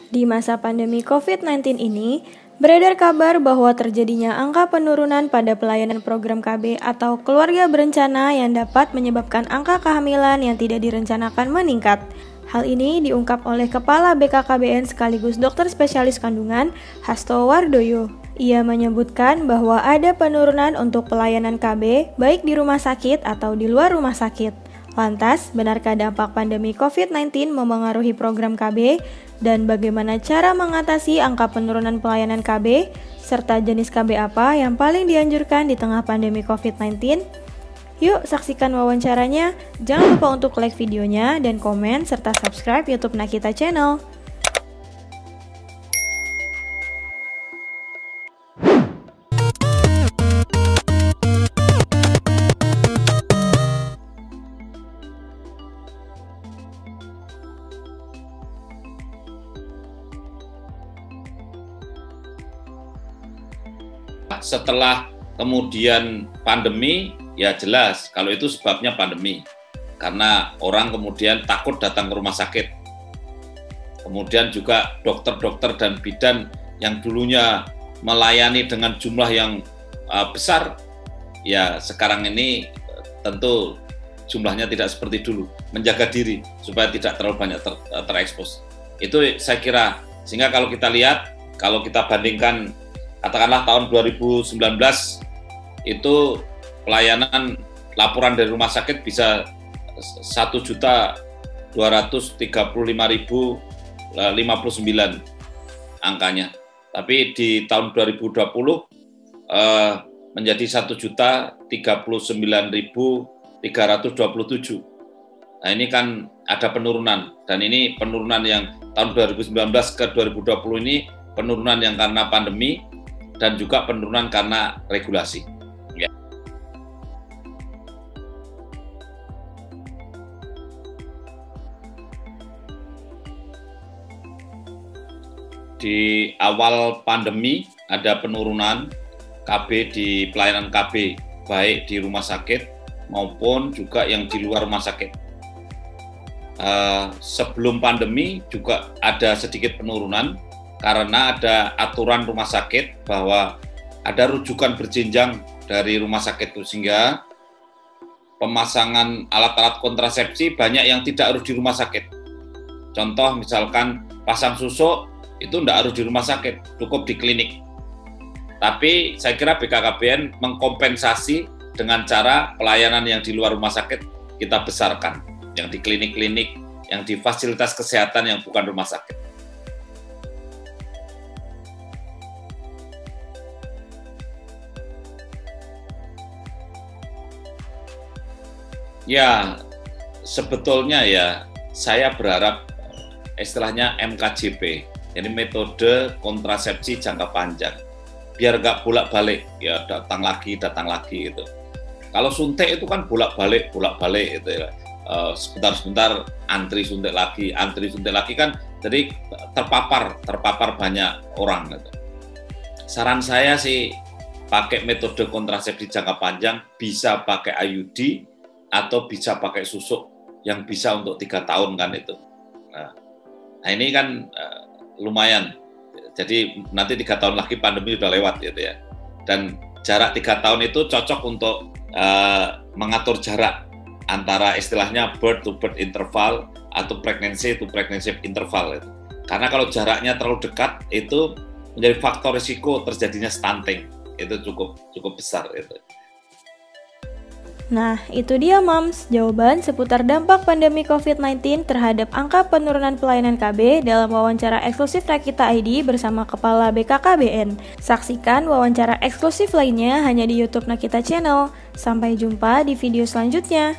Di masa pandemi COVID-19 ini, beredar kabar bahwa terjadinya angka penurunan pada pelayanan program KB atau keluarga berencana yang dapat menyebabkan angka kehamilan yang tidak direncanakan meningkat. Hal ini diungkap oleh Kepala BKKBN sekaligus dokter spesialis kandungan, Hasto Wardoyo. Ia menyebutkan bahwa ada penurunan untuk pelayanan KB baik di rumah sakit atau di luar rumah sakit. Lantas, benarkah dampak pandemi COVID-19 memengaruhi program KB dan bagaimana cara mengatasi angka penurunan pelayanan KB serta jenis KB apa yang paling dianjurkan di tengah pandemi COVID-19? Yuk saksikan wawancaranya. Jangan lupa untuk like videonya dan komen serta subscribe YouTube Nakita Channel. Setelah kemudian pandemi, ya jelas kalau itu sebabnya pandemi. Karena orang kemudian takut datang ke rumah sakit. Kemudian juga dokter-dokter dan bidan yang dulunya melayani dengan jumlah yang besar, ya sekarang ini tentu jumlahnya tidak seperti dulu. Menjaga diri supaya tidak terlalu banyak terekspos. Itu saya kira, sehingga kalau kita lihat, kalau kita bandingkan katakanlah tahun 2019 itu pelayanan laporan dari rumah sakit bisa 1.235.059 angkanya. Tapi di tahun 2020 menjadi 1.039.327. Nah ini kan ada penurunan, dan ini penurunan yang tahun 2019 ke 2020 ini penurunan yang karena pandemi dan juga penurunan karena regulasi. Ya. Di awal pandemi ada penurunan KB di pelayanan KB, baik di rumah sakit maupun juga yang di luar rumah sakit. Sebelum pandemi juga ada sedikit penurunan, karena ada aturan rumah sakit bahwa ada rujukan berjenjang dari rumah sakit itu, sehingga pemasangan alat-alat kontrasepsi banyak yang tidak harus di rumah sakit. Contoh misalkan pasang susuk itu tidak harus di rumah sakit, cukup di klinik. Tapi saya kira BKKBN mengkompensasi dengan cara pelayanan yang di luar rumah sakit kita besarkan, yang di klinik-klinik, yang di fasilitas kesehatan yang bukan rumah sakit. Ya, sebetulnya ya saya berharap istilahnya MKJP, jadi metode kontrasepsi jangka panjang, biar nggak bolak-balik, ya datang lagi gitu. Kalau suntik itu kan bolak-balik gitu ya, sebentar-sebentar antri suntik lagi kan, jadi terpapar banyak orang gitu. Saran saya sih pakai metode kontrasepsi jangka panjang, bisa pakai IUD atau bisa pakai susuk yang bisa untuk 3 tahun kan itu. Nah ini kan lumayan. Jadi nanti 3 tahun lagi pandemi sudah lewat gitu ya. Dan jarak 3 tahun itu cocok untuk mengatur jarak antara istilahnya birth to birth interval atau pregnancy to pregnancy interval itu. Karena kalau jaraknya terlalu dekat itu menjadi faktor risiko terjadinya stunting. Itu cukup besar itu. Nah, itu dia Moms, jawaban seputar dampak pandemi COVID-19 terhadap angka penurunan pelayanan KB dalam wawancara eksklusif Nakita ID bersama Kepala BKKBN. Saksikan wawancara eksklusif lainnya hanya di YouTube Nakita Channel. Sampai jumpa di video selanjutnya.